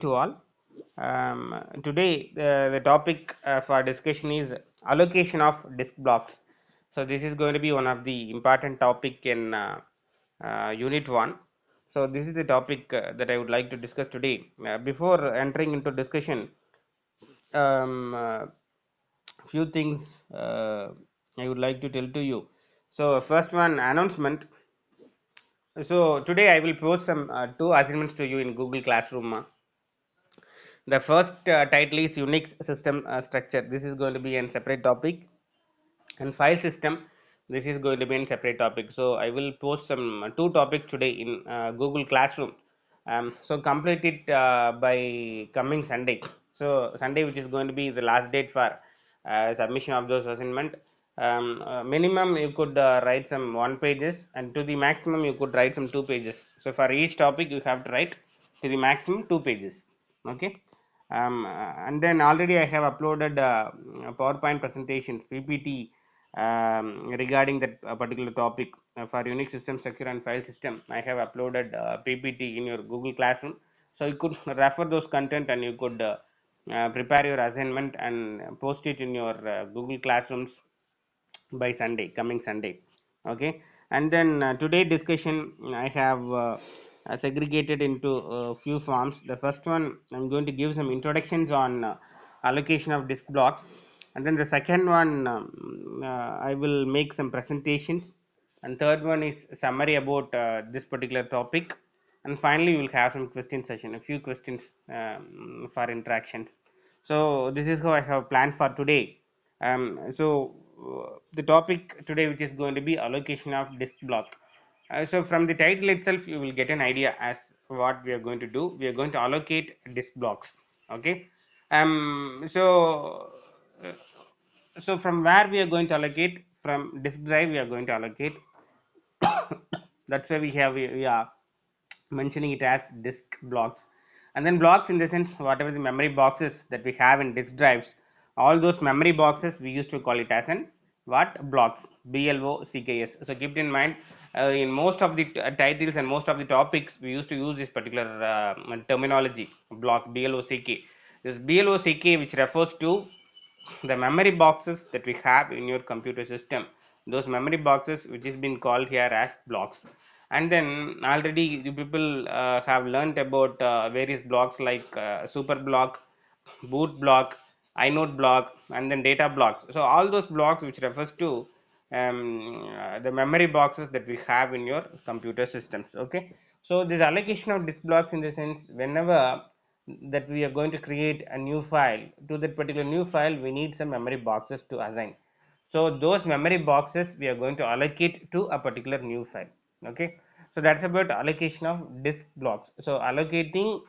to all. Today, the topic for discussion is allocation of disk blocks. So this is going to be one of the important topic in Unit 1. So this is the topic that I would like to discuss today. Before entering into discussion, few things I would like to tell to you. So first one announcement. So today I will post some two assignments to you in Google Classroom. The first title is Unix system structure. This is going to be a separate topic, and file system. This is going to be a separate topic. So I will post some two topics today in Google Classroom. So complete it by coming Sunday. So Sunday, which is going to be the last date for submission of those assignment. Minimum you could write some 1 pages, and to the maximum you could write some 2 pages. So for each topic you have to write to the maximum 2 pages. Okay. And then already I have uploaded PowerPoint presentations PPT regarding that particular topic for Unix system structure and file system. I have uploaded PPT in your Google Classroom, so you could refer those content and you could prepare your assignment and post it in your Google Classrooms by Sunday, coming Sunday. Okay, and then today discussion I have segregated into few forms. The first one, I'm going to give some introductions on allocation of disk blocks, and then the second one, I will make some presentations, and third one is summary about this particular topic, and finally we will have some question session, a few questions for interactions. So this is how I have planned for today. The topic today, which is going to be allocation of disk block. So from the title itself you will get an idea as what we are going to do. We are going to allocate disk blocks. Okay. Uh, so from where we are going to allocate? From disk drive we are going to allocate. That's why we are mentioning it as disk blocks. And then blocks in the sense, whatever the memory boxes that we have in disk drives, all those memory boxes we used to call it as an what? Blocks. BLOCKS. So keep it in mind, in most of the titles and most of the topics we used to use this particular terminology, block, BLOCK. This BLOCK, which refers to the memory boxes that we have in your computer system, those memory boxes which is been called here as blocks. And then already you people have learnt about various blocks like super block, boot block, inode block, and then data blocks. So all those blocks which refers to the memory boxes that we have in your computer systems. Okay. So this allocation of disk blocks in the sense, whenever that we are going to create a new file, to that particular new file we need some memory boxes to assign. So those memory boxes we are going to allocate to a particular new file. Okay. So that's about allocation of disk blocks. So allocating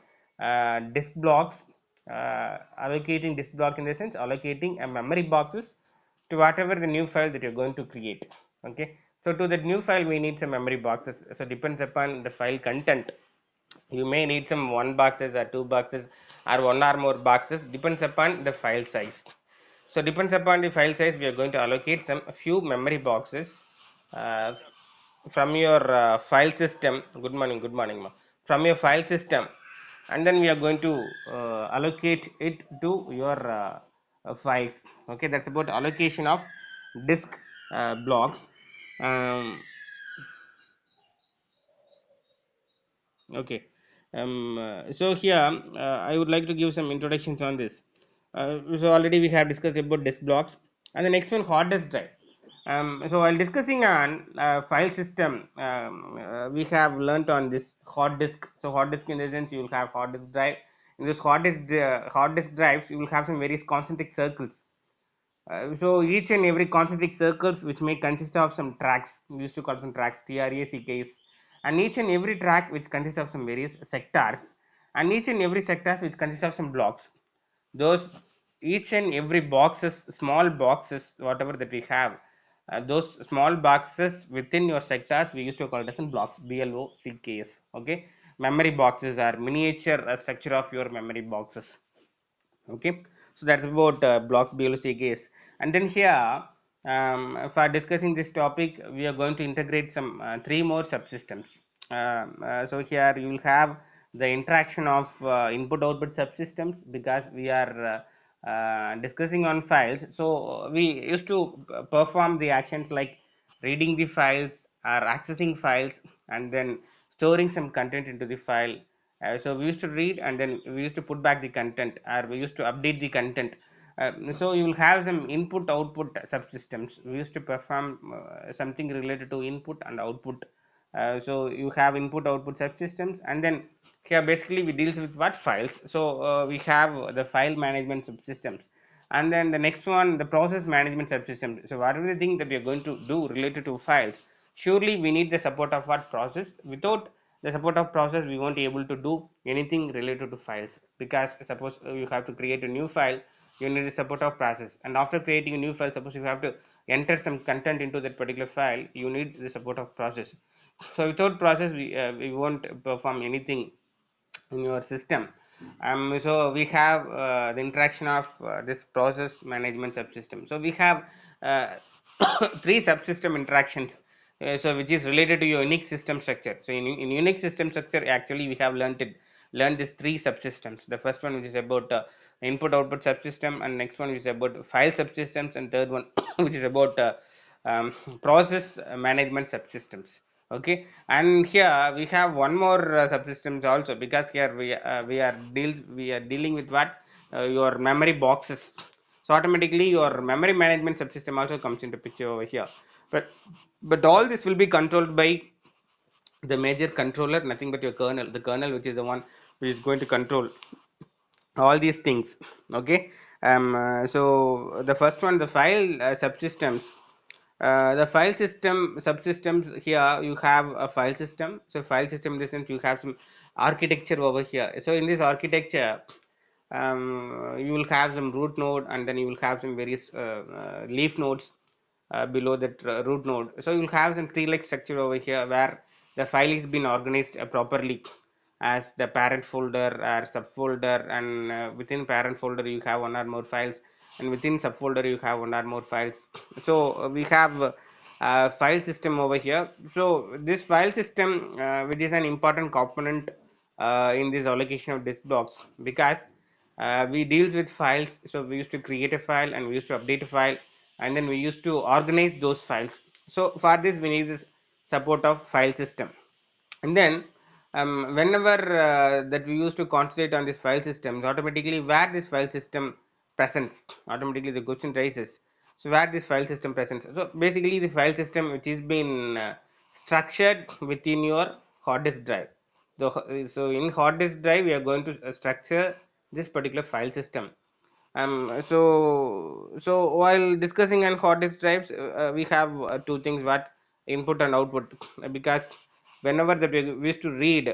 disk block in the sense allocating a memory boxes to whatever the new file that you're going to create. Okay. So to that new file we need some memory boxes. So depends upon the file content, you may need some one boxes or two boxes or one or more boxes, depends upon the file size. So depends upon the file size, we are going to allocate some few memory boxes uh, from your file system. Good morning ma. From your file system, and then we are going to allocate it to your files. Okay, that's about allocation of disk blocks. um, Okay. So here I would like to give some introductions on this. So already we have discussed about disk blocks, and the next one, hard disk drive. So while discussing on file system, we have learnt on this hard disk. So hard disk in the sense, you will have hard disk drive. In this hard disk drives, you will have some various concentric circles. So each and every concentric circles which may consist of some tracks, we used to call them tracks, TRACKs, and each and every track which consists of some various sectors, and each and every sectors which consists of some blocks. Those each and every boxes, small boxes, whatever that we have, those small boxes within your sectors we used to call it as in blocks, BLOCKs. Okay, memory boxes are miniature structure of your memory boxes. Okay. So that's about blocks, BLOCKs. And then here, for discussing this topic, we are going to integrate some three more subsystems. So here you will have the interaction of input output subsystems, because we are discussing on files. So we used to perform the actions like reading the files or accessing files and then storing some content into the file. So we used to read and then we used to put back the content, or we used to update the content. So you will have some input output subsystems. We used to perform something related to input and output. So you have input output subsystems, and then here basically we deals with what files. So we have the file management subsystems, and then the next one, the process management subsystem. So whatever the thing that we are going to do related to files, surely we need the support of what process. Without the support of process, we won't be able to do anything related to files, because suppose you have to create a new file, you need the support of process, and after creating a new file, suppose you have to enter some content into that particular file, you need the support of process. So without process, we won't perform anything in your system. So we have the interaction of this process management subsystem. So we have uh, three subsystem interactions, so which is related to your Unix system structure. So in Unix system structure, actually we have learned these three subsystems. The first one, which is about input output subsystem, and next one which is about file subsystems, and third one which is about process management subsystems. Okay, and here we have one more subsystems also, because here we are dealing with what, your memory boxes. So automatically your memory management subsystem also comes into picture over here. But all this will be controlled by the major controller, nothing but your kernel. The kernel, which is the one which is going to control all these things. Okay. So the first one, the file subsystems. The file system subsystems, here you have a file system. So file system, in the sense you have some architecture over here. So in this architecture, you will have some root node, and then you will have some various leaf nodes below that root node. So you will have some tree like structure over here, where the file is been organized properly as the parent folder or subfolder, and within parent folder you have one or more files, and within subfolder you have one or more files. So we have file system over here. So this file system, which is an important component in this allocation of disk blocks, because we deals with files. So we used to create a file, and we used to update a file, and then we used to organize those files. So for this we need this support of file system. And then whenever that we used to concentrate on this file systems, automatically where this file system presents, automatically the question rises. So where this file system presents, so basically the file system which is been structured within your hard disk drive. So in hard disk drive we are going to structure this particular file system. So while discussing on hard disk drives, we have two things, what input and output. Because whenever that we used to read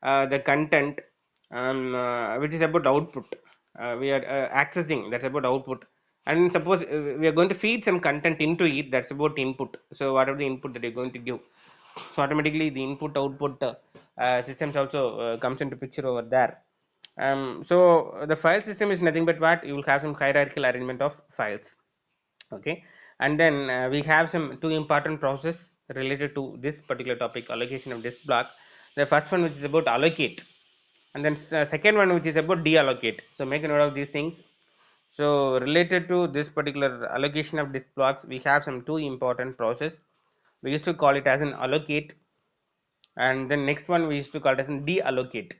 the content, which is about output, we are accessing, that's about output. And suppose we are going to feed some content into it, that's about input. So whatever the input that you're going to give, so automatically the input output systems also comes into picture over there. So the file system is nothing but what, you will have some hierarchical arrangement of files. Okay, and then we have some two important process related to this particular topic, allocation of disk block. The first one, which is about allocate, and then second one, which is about deallocate. So make a note of these things. So related to this particular allocation of disk blocks, we have some two important process. We used to call it as an allocate, and then next one we used to call it as an deallocate.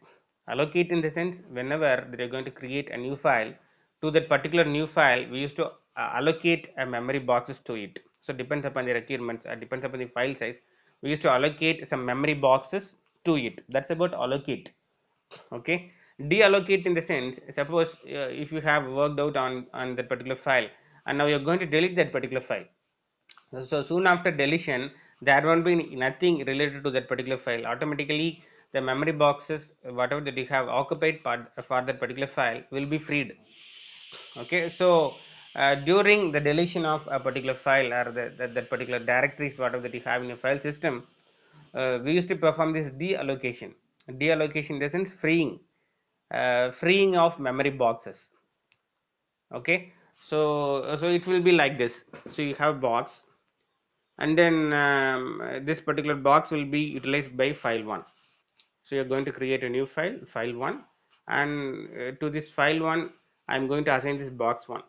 Allocate in the sense, whenever they are going to create a new file, to that particular new file we used to allocate a memory boxes to it. So depends upon the requirements, depends upon the file size, we used to allocate some memory boxes to it. That's about allocate. Okay, deallocate in the sense, suppose if you have worked out on that particular file, and now you're going to delete that particular file. So soon after deletion, there won't be nothing related to that particular file. Automatically the memory boxes, whatever that you have occupied part for that particular file, will be freed. Okay, so during the deletion of a particular file, or that particular directories, whatever that you have in your file system, we used to perform this deallocation. Deallocation in the sense freeing of memory boxes. Okay, so it will be like this. So you have box, and then this particular box will be utilized by file 1. So you're going to create a new file, file 1, and to this file 1 I'm going to assign this box 1.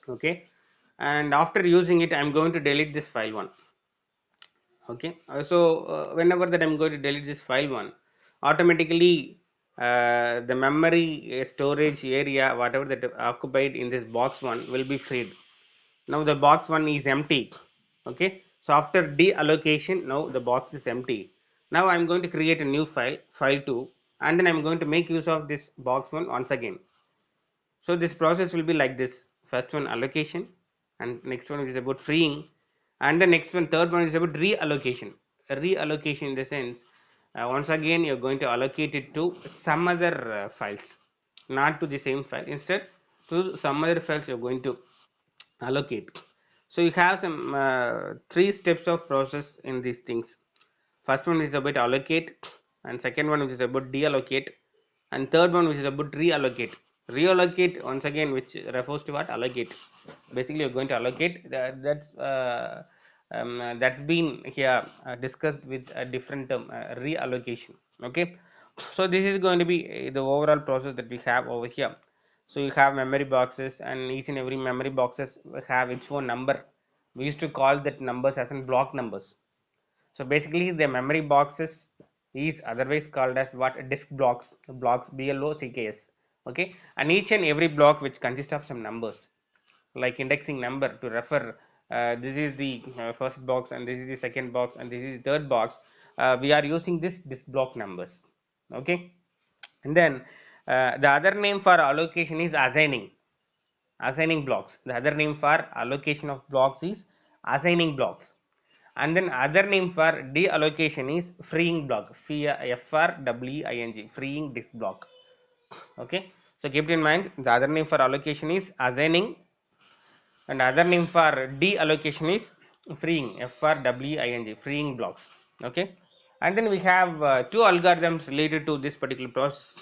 Okay, and after using it I'm going to delete this file 1. Okay, whenever that I'm going to delete this file 1, automatically the memory storage area whatever that occupied in this box 1 will be freed. Now the box 1 is empty. Okay, so after deallocation now the box is empty. Now I'm going to create a new file, file 2, and then I'm going to make use of this box 1 once again. So this process will be like this: first one allocation, and next one is about freeing, and the next one, third one, is about reallocation. Reallocation in the sense, once again you're going to allocate it to some other files, not to the same file. Instead, to some other files you're going to allocate. So you have some three steps of process in these things. First one is about allocate, and second one which is about deallocate, and third one which is about reallocate. Reallocate once again, which refers to what? Allocate. Basically you're going to allocate that's been here discussed with a different term, reallocation. Okay, so this is going to be the overall process that we have over here. So you have memory boxes, and each and every memory boxes have its own number. We used to call that numbers as in block numbers. So basically the memory boxes is otherwise called as what? Disk blocks, blocks. Okay, and each and every block which consists of some numbers, like indexing number to refer, this is the first box, and this is the second box, and this is the third box. We are using this disk block numbers. Okay, and then the other name for allocation is assigning blocks. The other name for allocation of blocks is assigning blocks, and then other name for deallocation is freeing block, FRWING, freeing disk block. Okay, so keep it in mind, the other name for allocation is assigning, and other name for deallocation is freeing, FRWING, freeing blocks. Okay, and then we have two algorithms related to this particular process.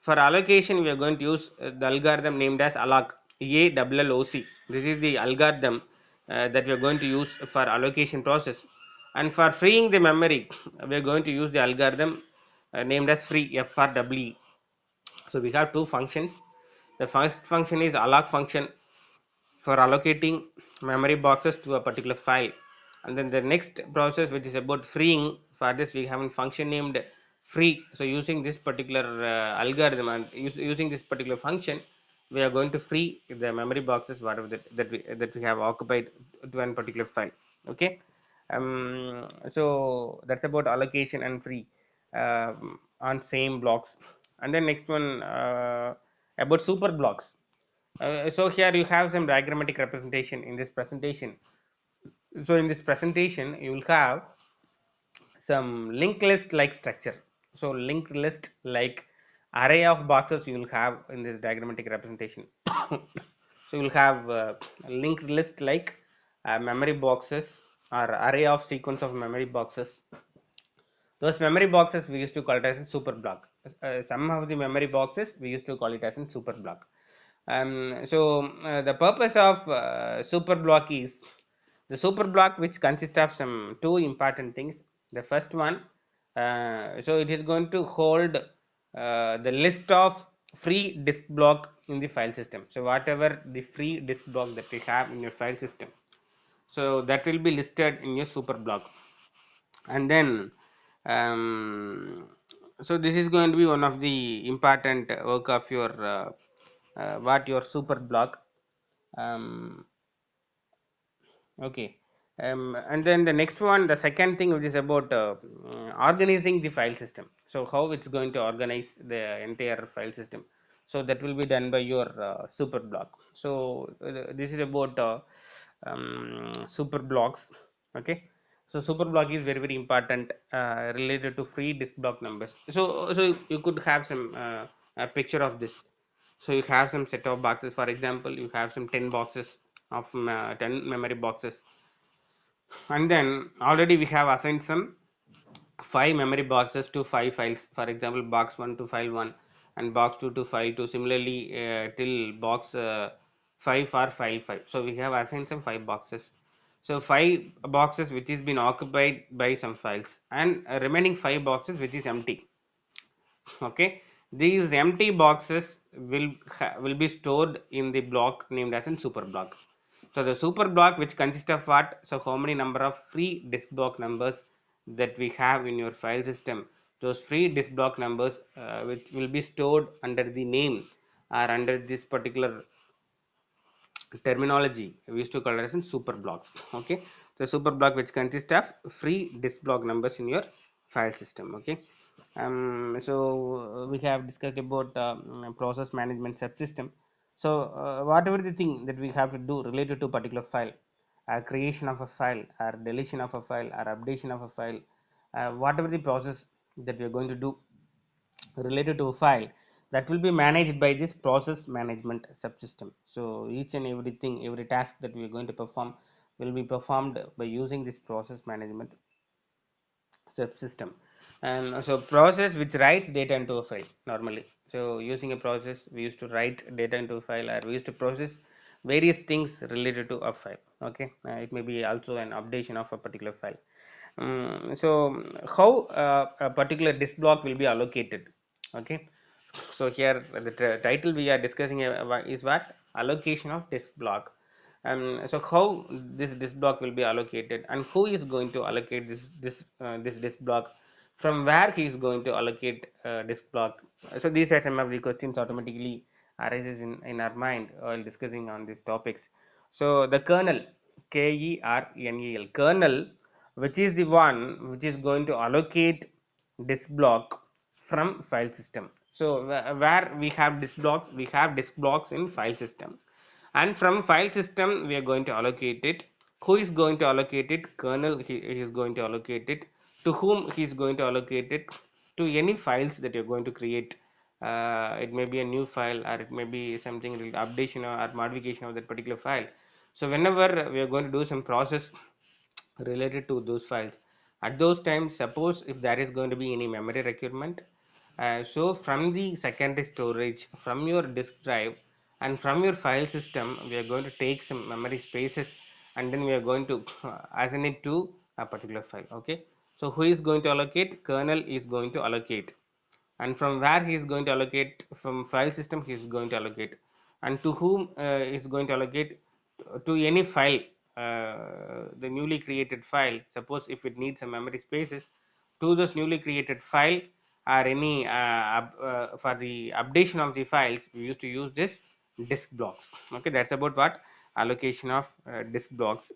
For allocation we are going to use the algorithm named as alloc, ALLOC. This is the algorithm that we are going to use for allocation process. And for freeing the memory we are going to use the algorithm named as free, FRW. So we have two functions. The first function is alloc function for allocating memory boxes to a particular file, and then the next process which is about freeing, for this we have a function named free. So using this particular algorithm and using this particular function we are going to free the memory boxes whatever that we have occupied to one particular file. Okay, so that's about allocation and free on same blocks. And then next one, about super blocks. So here you have some diagrammatic representation in this presentation. So in this presentation you will have some linked list like structure. So linked list like array of boxes you will have in this diagrammatic representation. So you will have linked list like memory boxes or array of sequence of memory boxes. Those memory boxes we used to call it as a super block. Some of the memory boxes we used to call it as a super block. The purpose of super block is the super block, which consists of some two important things. The first one, so it is going to hold the list of free disk block in the file system. So whatever the free disk block that we have in your file system, so that will be listed in your super block. And then so this is going to be one of the important work of your what your super block. um, okay, and then the next one, the second thing, which is about organizing the file system. So how it's going to organize the entire file system, so that will be done by your super block. So this is about super blocks. Okay, so super block is very very important related to free disk block numbers. So you could have some a picture of this. So you have some set of boxes. For example, you have some 10 boxes of 10 memory boxes, and then already we have assigned some 5 memory boxes to 5 files. For example, box 1 to file 1, and box 2 to file 2. Similarly, till box 5 for file 5. So we have assigned some 5 boxes. So 5 boxes which is been occupied by some files, and remaining 5 boxes which is empty. Okay, these empty boxes will be stored in the block named as a super block. So the super block, which consists of what? So how many number of free disk block numbers that we have in your file system? Those free disk block numbers which will be stored under the name or under this particular terminology we used to call it as in super blocks. Okay, the super block which consists of free disk block numbers in your file system. Okay, so we have discussed about process management subsystem. So whatever the thing that we have to do related to particular file, creation of a file or deletion of a file or updation of a file, whatever the process that we are going to do related to a file, that will be managed by this process management subsystem. So each and everything, every task that we are going to perform will be performed by using this process management subsystem. And so process which writes data into a file normally. So using a process, we used to write data into a file, or we used to process various things related to a file. Okay, it may be also an updation of a particular file. So how a particular disk block will be allocated? Okay, so here the title we are discussing is what? Allocation of disk block. So how this disk block will be allocated, and who is going to allocate this disk block, from where he is going to allocate disk block? So these are some of the questions automatically arises in our mind while discussing on these topics. So the kernel, KERNEL, kernel, which is the one which is going to allocate disk block from file system. So where we have disk blocks, we have disk blocks in file system, and from file system we are going to allocate it. Who is going to allocate it? Kernel, he is going to allocate it. To whom he is going to allocate it? To any files that you're going to create. It may be a new file, or it may be something like updation or modification of that particular file. So whenever we are going to do some process related to those files, at those times, suppose if there is going to be any memory requirement, so from the secondary storage, from your disk drive and from your file system, we are going to take some memory spaces, and then we are going to assign it to a particular file. Okay, so who is going to allocate? Kernel is going to allocate. And from where he is going to allocate? From file system he is going to allocate. And to whom is going to allocate? To any file, the newly created file. Suppose if it needs some memory spaces, to those newly created file, or any for the updation of the files, we used to use this disk blocks. Okay, that's about what? Allocation of disk blocks.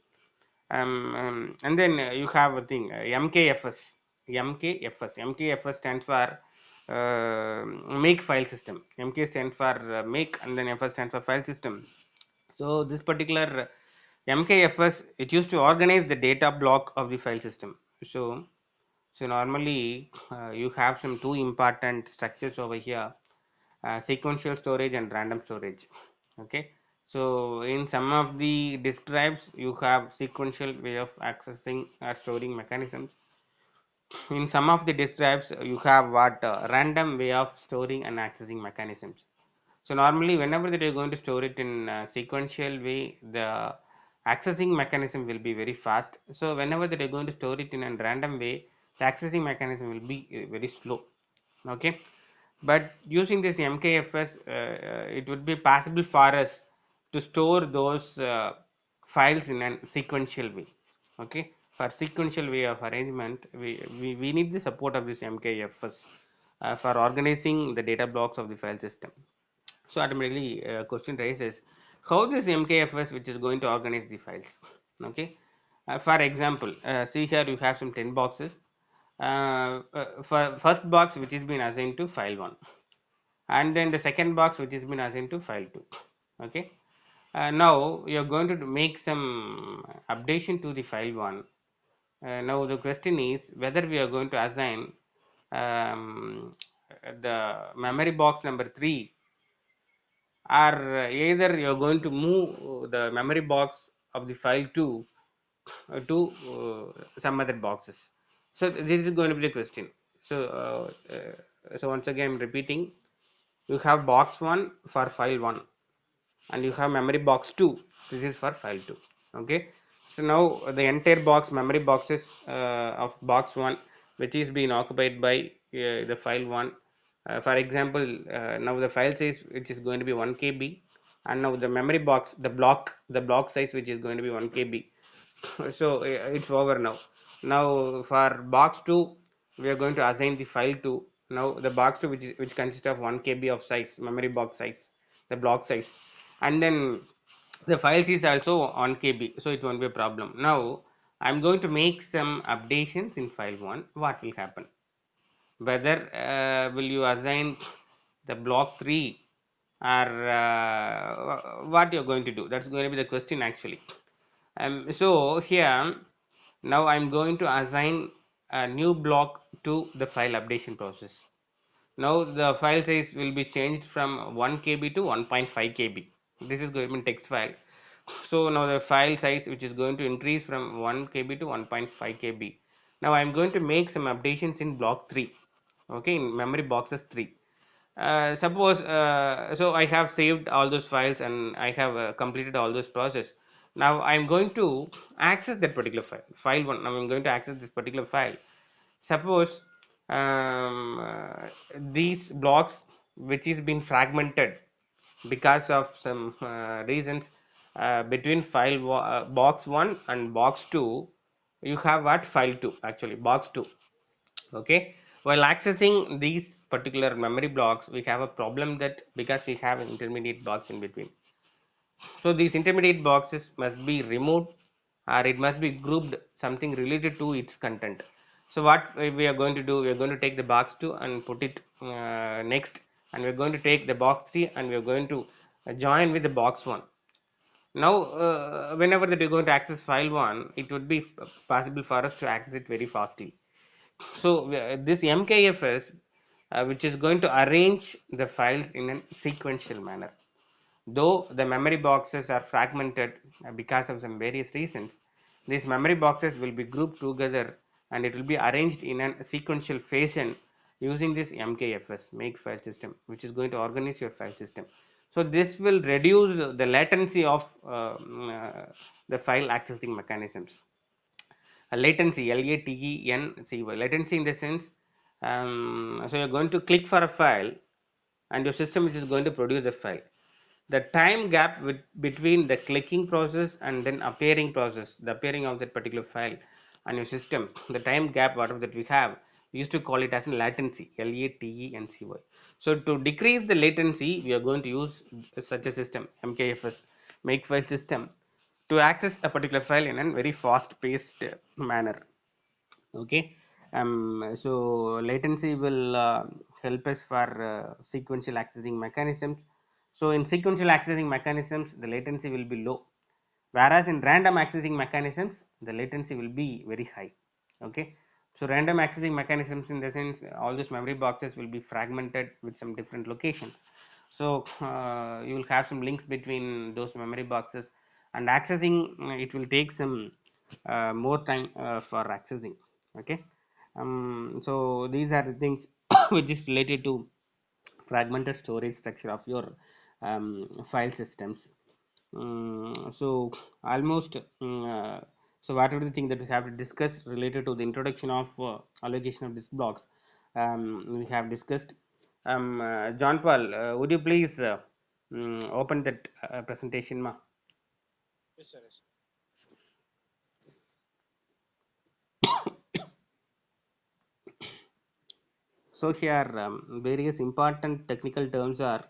And then you have a thing, MKFS. MKFS stands for make file system. MK stands for make, and then FS stands for file system. So this particular MKFS, it used to organize the data block of the file system. So normally you have some two important structures over here, sequential storage and random storage. Okay, so in some of the disk drives you have sequential way of accessing storing mechanisms. In some of the disk drives you have what? Random way of storing and accessing mechanisms. So normally whenever that you're going to store it in sequential way, the accessing mechanism will be very fast. So whenever that you're going to store it in a random way, the accessing mechanism will be very slow. Okay, but using this MKFS, it would be possible for us to store those files in a sequential way. Okay, for sequential way of arrangement, we need the support of this MKFS for organizing the data blocks of the file system. So automatically question raises, how this MKFS which is going to organize the files. Okay, for example, see here you have some 10 boxes. For first box which is been assigned to file 1, and then the second box which has been assigned to file 2. Okay, now you are going to make some updation to the file 1. Now the question is whether we are going to assign the memory box number 3, or either you are going to move the memory box of the file 2 to some other boxes. So this is going to be the question. So once again I'm repeating, you have box 1 for file 1, and you have memory box 2, this is for file 2. Okay, so now the entire box, memory boxes of box 1, which is being occupied by the file 1, For example, now the file size which is going to be 1 KB, and now the memory box, the block size which is going to be 1 KB. So it's over now. Now for box 2, we are going to assign the file to now the box 2, which consists of 1 KB of size, memory box size, the block size, and then the files is also on KB, so it won't be a problem. Now I'm going to make some updations in file 1. What will happen? Whether will you assign the block 3, or what you're going to do? That's going to be the question actually. So here now I'm going to assign a new block to the file updation process. Now the file size will be changed from 1 KB to 1.5 KB. This is going to be text file. So now the file size which is going to increase from 1 KB to 1.5 KB. Now I am going to make some updations in block 3. Okay, in memory boxes 3. Suppose so I have saved all those files and I have completed all those process. Now I am going to access that particular file 1. Now I am going to access this particular file. Suppose these blocks which is been fragmented because of some reasons, between box 1 and box 2, you have what? File 2, actually box 2. Okay, while accessing these particular memory blocks, we have a problem that because we have an intermediate box in between, so these intermediate boxes must be removed, or it must be grouped something related to its content. So what we are going to do, we are going to take the box 2 and put it next, and we are going to take the box 3 and we are going to join with the box 1. Now whenever that you're going to access file 1, it would be possible for us to access it very fastly. So this MKFS, which is going to arrange the files in a sequential manner. Though the memory boxes are fragmented because of some various reasons, these memory boxes will be grouped together and it will be arranged in a sequential fashion using this MKFS, make file system, which is going to organize your file system. So this will reduce the latency of the file accessing mechanisms. Latency, LATENCY, latency in the sense, so you're going to click for a file and your system is going to produce a file. The time gap between the clicking process and then appearing process, the appearing of that particular file on your system, the time gap whatever that we have, we used to call it as a latency, LATENCY. So to decrease the latency, we are going to use such a system, MKFS, make file system, to access a particular file in a very fast paced manner. Okay, so latency will help us for sequential accessing mechanisms. So in sequential accessing mechanisms, the latency will be low, whereas in random accessing mechanisms, the latency will be very high. Okay, so random accessing mechanisms, in the sense, all these memory boxes will be fragmented with some different locations. So you will have some links between those memory boxes, and accessing, it will take some more time for accessing. Okay, so these are the things which is related to fragmented storage structure of your file systems. So almost so whatever the thing that we have to discuss related to the introduction of allocation of disk blocks, we have discussed. John Paul, would you please open that presentation, ma? Yes, sir. Yes. So here various important technical terms are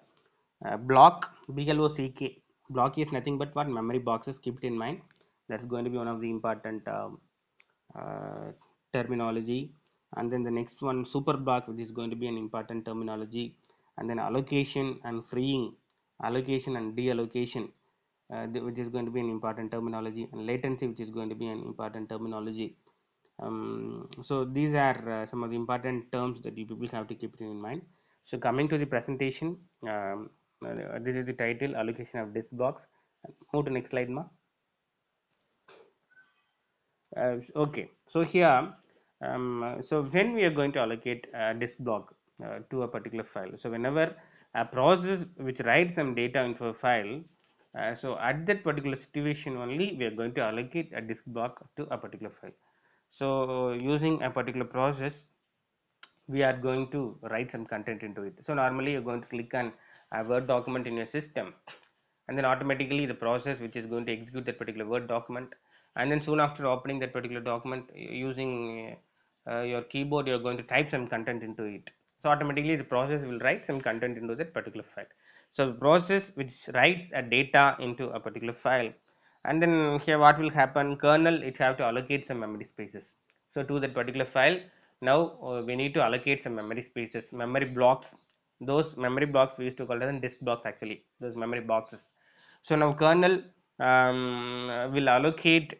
block, BLOCK. Block is nothing but what? Memory boxes, keep it in mind. That's going to be one of the important uh, terminology. And then the next one, super block, which is going to be an important terminology. And then allocation and freeing, allocation and deallocation, which is going to be an important terminology. And latency, which is going to be an important terminology. So these are some of the important terms that you people have to keep it in mind. So coming to the presentation, this is the title, allocation of disk blocks. Move to next slide, ma. Okay, so here, so when we are going to allocate a disk block to a particular file, so whenever a process which writes some data into a file, so at that particular situation only we are going to allocate a disk block to a particular file. So using a particular process, we are going to write some content into it. So normally you're going to click on a Word document in your system, and then automatically the process which is going to execute that particular Word document, and then soon after opening that particular document using your keyboard, you're going to type some content into it. So automatically the process will write some content into that particular file. So the process which writes a data into a particular file, and then here what will happen, kernel it have to allocate some memory spaces. So to that particular file, now we need to allocate some memory spaces, memory blocks. Those memory blocks we used to call them disk blocks, actually those memory boxes. So now kernel will allocate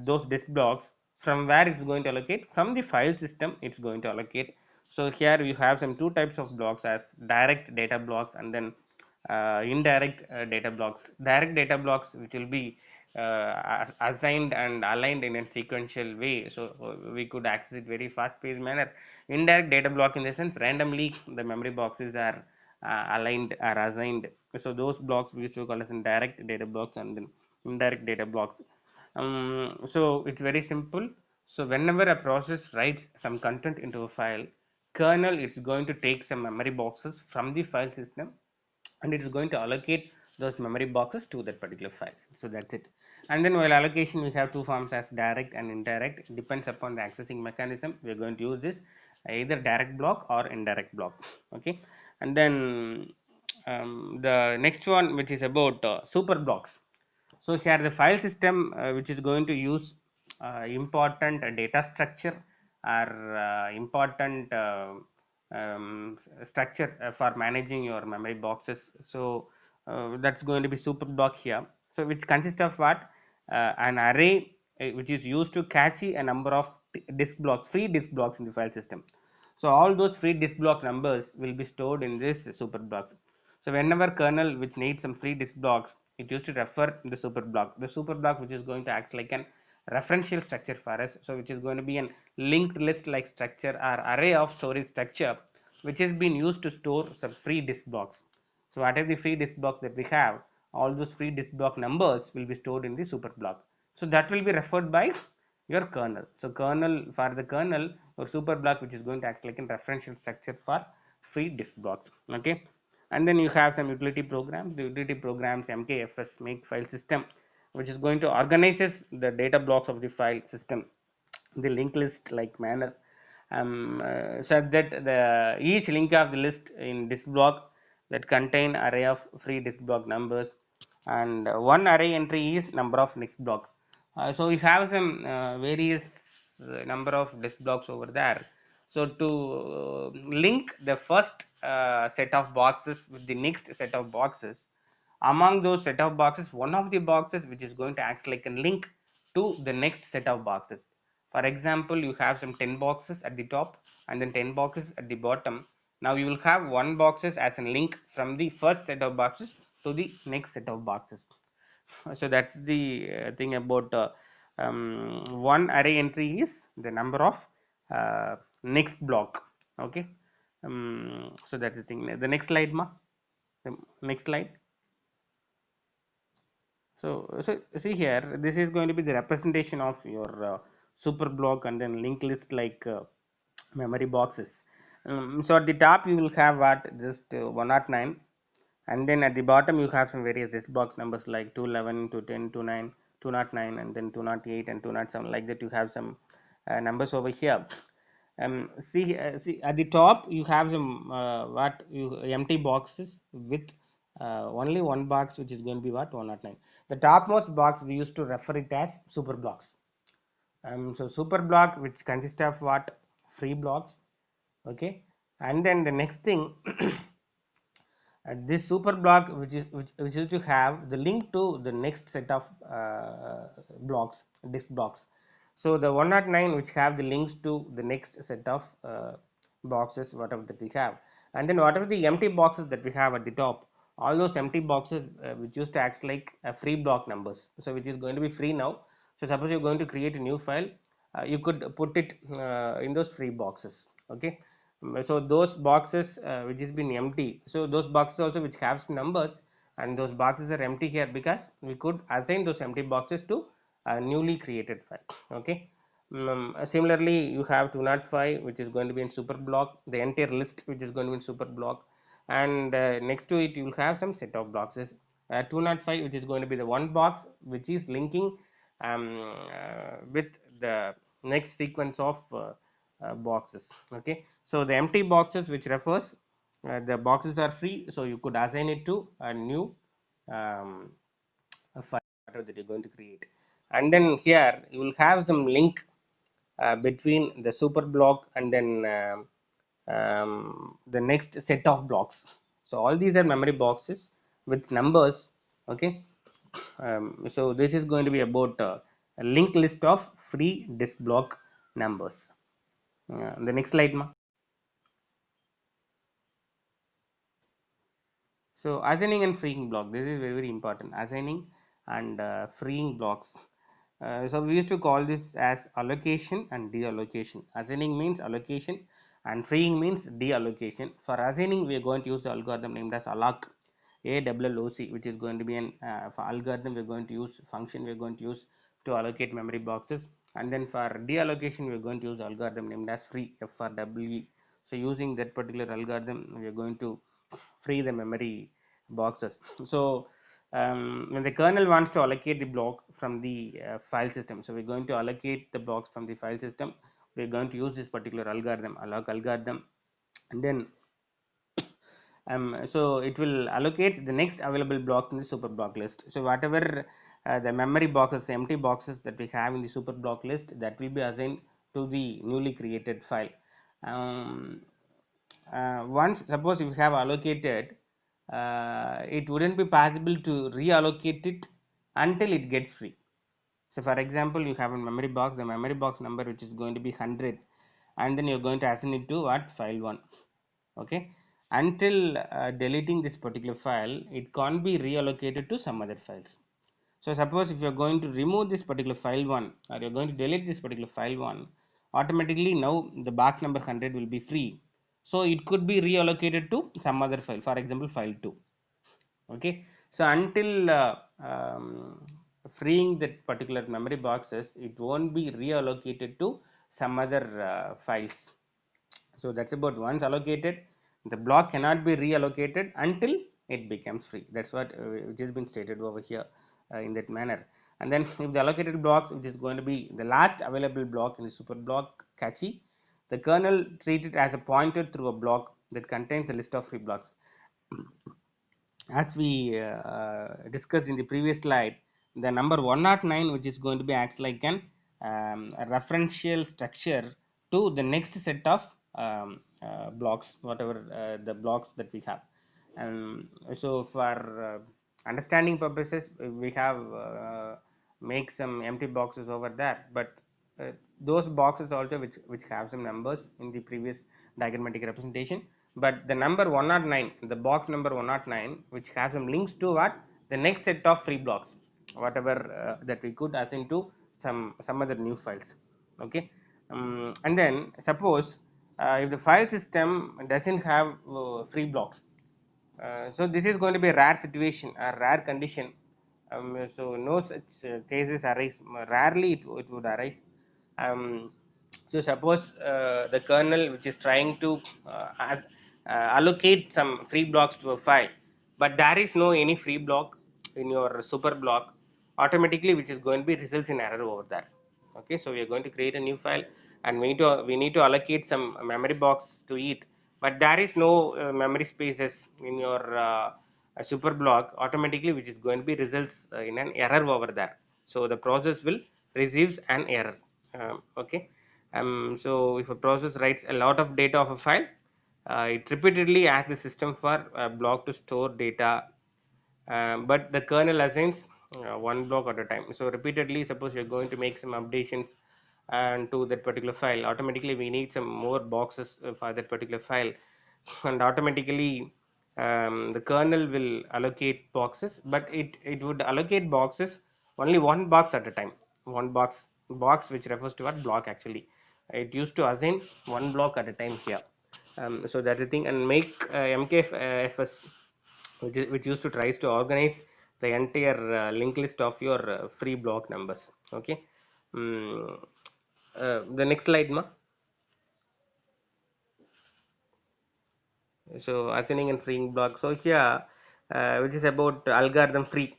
those disk blocks. From where it's going to allocate? From the file system it's going to allocate. So here you have some two types of blocks as direct data blocks and then indirect data blocks. Direct data blocks which will be assigned and aligned in a sequential way, so we could access it very fast paced manner. Indirect data block in the sense randomly the memory boxes are aligned or assigned. So those blocks we used to call as direct data blocks and then indirect data blocks. So it's very simple. So whenever a process writes some content into a file, kernel is going to take some memory boxes from the file system, and it is going to allocate those memory boxes to that particular file. So that's it. And then while allocation we have two forms as direct and indirect. It depends upon the accessing mechanism. We are going to use this either direct block or indirect block. Okay. And then the next one, which is about super blocks. So here the file system which is going to use important data structure or important structure for managing your memory boxes. So that's going to be super block here. So which consists of what? An array which is used to cache a number of disk blocks, free disk blocks in the file system. So all those free disk block numbers will be stored in this super blocks. So whenever kernel which needs some free disk blocks, it used to refer the super block. The super block which is going to act like an referential structure for us. So which is going to be an linked list like structure or array of storage structure which has been used to store some free disk blocks. So whatever the free disk blocks that we have, all those free disk block numbers will be stored in the super block. So that will be referred by your kernel. So kernel, for the kernel or super block which is going to act like a referential structure for free disk blocks. Okay. And then you have some utility programs. The utility programs mkfs, make file system, which is going to organizes the data blocks of the file system, the linked list like manner, such that the each link of the list in disk block that contain array of free disk block numbers, and one array entry is number of disk block. So we have some various number of disk blocks over there. So to link the first set of boxes with the next set of boxes, among those set of boxes, one of the boxes which is going to act like a link to the next set of boxes. For example, you have some 10 boxes at the top and then 10 boxes at the bottom. Now you will have one boxes as a link from the first set of boxes to the next set of boxes. So that's the thing about one array entry is the number of next block. Okay. So that's the thing. The next slide, ma. The next slide. So see here, this is going to be the representation of your super block and then linked list like memory boxes. So at the top you will have what, just 109, and then at the bottom you have some various disk box numbers like 211, 210, 29, 209, and then 208 and 207, like that. You have some numbers over here. See at the top you have some what you empty boxes with only one box which is going to be what, 109. The topmost box we used to refer it as super blocks. So super block which consists of what, free blocks. Okay. And then the next thing this super block which is to have the link to the next set of blocks, disk blocks. So the 109 which have the links to the next set of boxes whatever that we have, and then whatever the empty boxes that we have at the top, all those empty boxes which used to act like free block numbers, so which is going to be free now. So suppose you're going to create a new file, you could put it in those free boxes. Okay. So those boxes which has been empty, so those boxes also which have some numbers, and those boxes are empty here because we could assign those empty boxes to a newly created file. Okay. Similarly, you have 205, which is going to be in super block, the entire list, which is going to be in super block, and next to it, you will have some set of boxes. 205, which is going to be the one box, which is linking with the next sequence of boxes. Okay, so the empty boxes, which refers the boxes are free, so you could assign it to a new um, a file that you're going to create, and then here you will have some link between the super block and then the next set of blocks. So all these are memory boxes with numbers. Okay, so this is going to be about a linked list of free disk block numbers. The next slide, ma. So assigning and freeing block, this is very very important. Assigning and freeing blocks. So we used to call this as allocation and deallocation. Assigning means allocation and freeing means deallocation. For assigning, we are going to use the algorithm named as alloc, ALLOC, which is going to be an for algorithm. We are going to use function. We are going to use to allocate memory boxes. And then for deallocation, we are going to use the algorithm named as free, FRWE. So using that particular algorithm, we are going to free the memory boxes. So when the kernel wants to allocate the block from the file system, so we're going to allocate the blocks from the file system. We're going to use this particular algorithm, alloc algorithm, and then so it will allocate the next available block in the super block list. So whatever the memory boxes, empty boxes that we have in the super block list, that will be assigned to the newly created file. um, Once suppose if you have allocated, it wouldn't be possible to reallocate it until it gets free. So for example, you have a memory box, the memory box number which is going to be 100, and then you're going to assign it to what, file 1. Okay, until deleting this particular file, it can't be reallocated to some other files. So suppose if you're going to remove this particular file 1, or you're going to delete this particular file 1, automatically now the box number 100 will be free, so it could be reallocated to some other file, for example file 2. Okay, so until freeing that particular memory boxes, it won't be reallocated to some other files. So that's about, once allocated, the block cannot be reallocated until it becomes free. That's what which has been stated over here in that manner. And then if the allocated blocks, which is going to be the last available block in the super block cache, the kernel treats it as a pointer through a block that contains the list of free blocks. As we discussed in the previous slide, the number 109, which is going to be acts like an a referential structure to the next set of blocks, whatever the blocks that we have. And so for understanding purposes, we have make some empty boxes over there, but those boxes also which have some numbers in the previous diagrammatic representation. But the number 109, the box number 109, which has some links to what, the next set of free blocks, whatever that we could assign to some other new files. Okay, and then suppose if the file system doesn't have free blocks, so this is going to be a rare situation, a rare condition. So no such cases arise. Rarely it would arise. Um, so suppose the kernel which is trying to allocate some free blocks to a file, but there is no any free block in your super block, automatically which is going to be results in error over there. Okay, so we are going to create a new file, and we need to allocate some memory box to it, but there is no memory spaces in your super block, automatically which is going to be results in an error over there. So the process will receives an error. Okay, so if a process writes a lot of data of a file, it repeatedly asks the system for a block to store data, but the kernel assigns one block at a time. So repeatedly, suppose you're going to make some updations and to that particular file, automatically we need some more boxes for that particular file, and automatically the kernel will allocate boxes, but it would allocate boxes only one box at a time. One box which refers to what block, actually it used to assign one block at a time here. So that's the thing. And make mkfs, which used to tries to organize the entire linked list of your free block numbers. Okay, mm, the next slide, ma. So assigning and freeing block. So here, which is about algorithm free.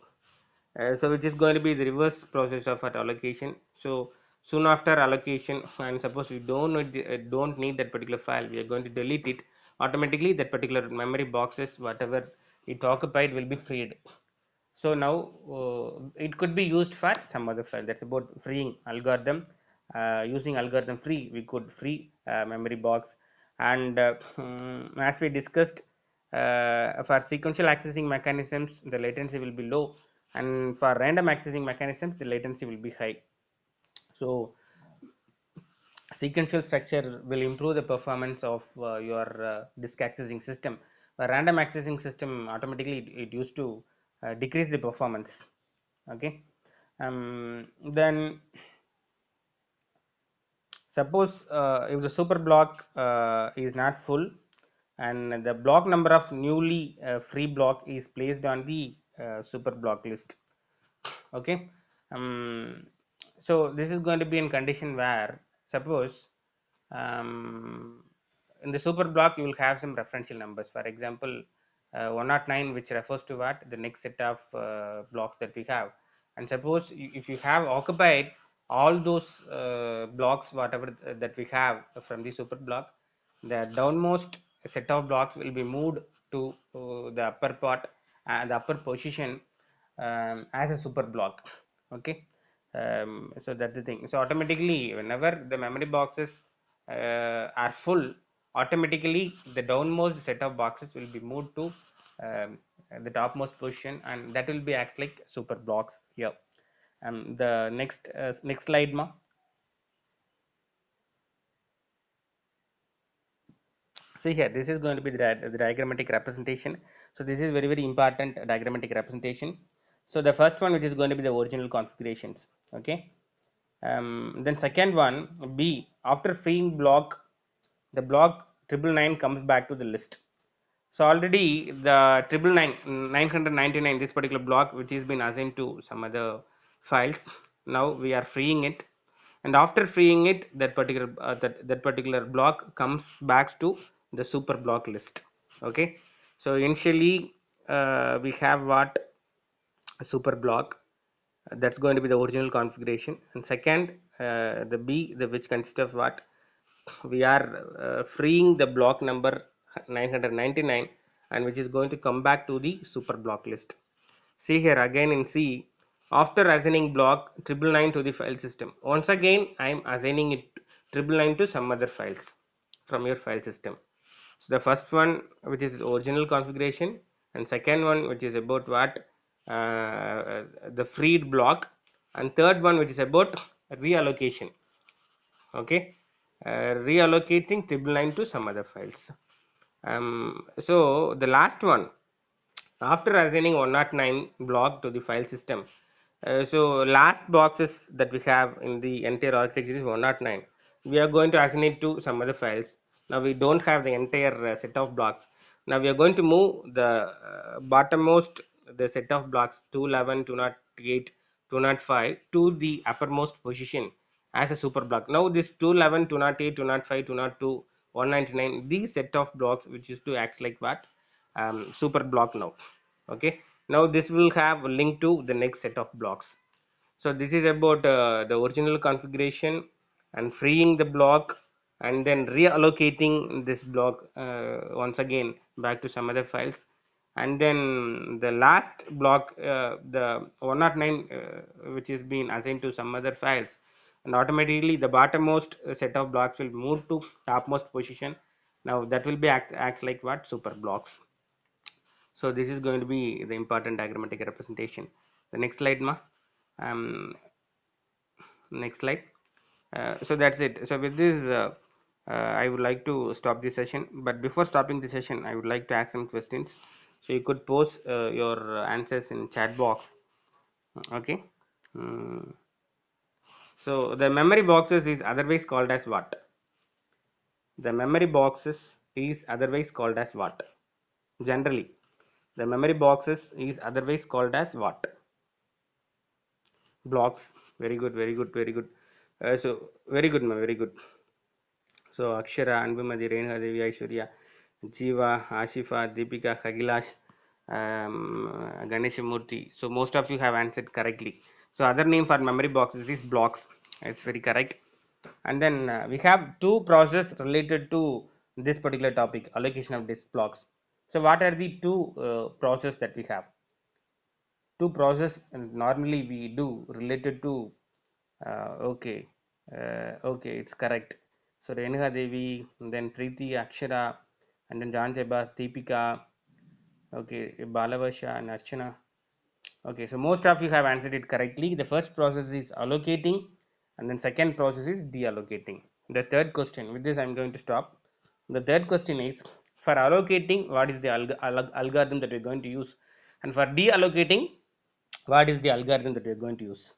So which is going to be the reverse process of at allocation. So soon after allocation, and suppose we don't need that particular file, we are going to delete it. Automatically, that particular memory boxes, whatever it occupied, will be freed. So now it could be used for some other file. That's about freeing algorithm. Using algorithm free, we could free memory box. And as we discussed, for sequential accessing mechanisms, the latency will be low, and for random accessing mechanisms, the latency will be high. So sequential structure will improve the performance of your disk accessing system. A random accessing system, automatically it used to decrease the performance. Okay. Then suppose if the super block is not full, and the block number of newly free block is placed on the super block list. Okay. um, so this is going to be in condition where, suppose, um, in the super block you will have some referential numbers, for example 109, which refers to what, the next set of blocks that we have. And suppose if you have occupied all those blocks, whatever that we have from the super block, the downmost set of blocks will be moved to the upper part and the upper position as a super block. Okay. So that's the thing. So automatically, whenever the memory boxes are full, automatically the downmost set of boxes will be moved to the topmost position, and that will be acts like super blocks here. The next slide, ma. See here, this is going to be the diagrammatic representation. So this is very important diagrammatic representation. So the first one, which is going to be the original configurations. Okay. Then second one, B, after freeing block, the block 999 comes back to the list. So already the 999, this particular block, which has been assigned to some other files, now we are freeing it, and after freeing it, that particular that particular block comes back to the super block list. Okay. So initially we have what, a super block, that's going to be the original configuration. And second, the B, the which consists of what, we are freeing the block number 999, and which is going to come back to the super block list. See here again in C, after assigning block 999 to the file system, once again I am assigning it 999 to some other files from your file system. So the first one, which is original configuration, and second one, which is about what, the freed block, and third one, which is about reallocation. Okay. Reallocating 999 to some other files. So the last one, after assigning 109 block to the file system, so last boxes that we have in the entire architecture is 109, we are going to assign it to some other files. Now we don't have the entire set of blocks. Now we are going to move the bottommost, the set of blocks 211, 208, 205 to the uppermost position as a super block. Now this 211, 208, 205, 202, 199, these set of blocks which used to act like what, super block now. Okay. Now this will have a link to the next set of blocks. So this is about the original configuration and freeing the block, and then reallocating this block once again back to some other files. And then the last block, the 109, which is being assigned to some other files, and automatically the bottommost set of blocks will move to topmost position. Now that will be acts like what, super blocks. So this is going to be the important diagrammatic representation. The next slide, ma. um, Next slide. So that's it. So with this I would like to stop the session, but before stopping the session I would like to ask some questions, so you could post your answers in chat box. Okay. Mm. So the memory boxes is otherwise called as what? The memory boxes is otherwise called as what? Generally, the memory boxes is otherwise called as what? Blocks. Very good, very good, very good. So very good, ma, very good. So Akshara, Anbumadi, Renha Devi, Aishwarya, Jiva, Ashifa, Deepika, Khagilash, Ganesha Murthy. So most of you have answered correctly. So other name for memory boxes is blocks. It's very correct. And then we have two processes related to this particular topic, allocation of disk blocks. So what are the two process that we have? Two process and normally we do related to okay, okay, it's correct. So Renuka Devi, then Preeti, Akshara, and then Jan Jebas, Deepika, okay, Balavasha and Archana. Okay, so most of you have answered it correctly. The first process is allocating, and then second process is deallocating. The third question, with this I am going to stop. The third question is, for allocating, what is the algorithm that we are going to use, and for deallocating, what is the algorithm that we are going to use?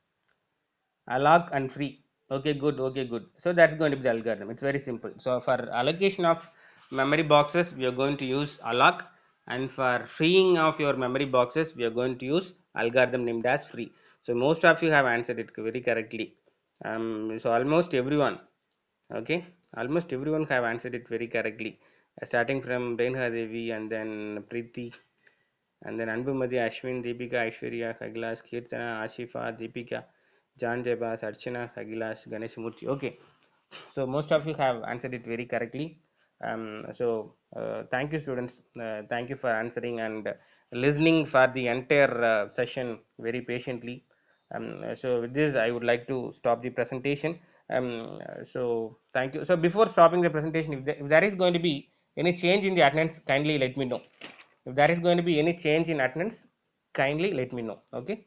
Alloc and free. Okay, good, okay, good. So that's going to be the algorithm. It's very simple. So for allocation of memory boxes, we are going to use alloc, and for freeing of your memory boxes, we are going to use algorithm named as free. So most of you have answered it very correctly. So almost everyone, okay, almost everyone have answered it very correctly, starting from Renha Devi and then Preeti, and then Anbumadi, Ashwin, Deepika, Aishwarya, Khagilas, Kirtana, Ashifa, Deepika, John Jebas, Archana, Khagilas, Ganesh Murthy. Okay, so most of you have answered it very correctly. Thank you, students. Thank you for answering and listening for the entire session very patiently. So with this, I would like to stop the presentation. So thank you. So before stopping the presentation, if there is going to be any change in the attendance, kindly let me know. If there is going to be any change in attendance, kindly let me know. Okay.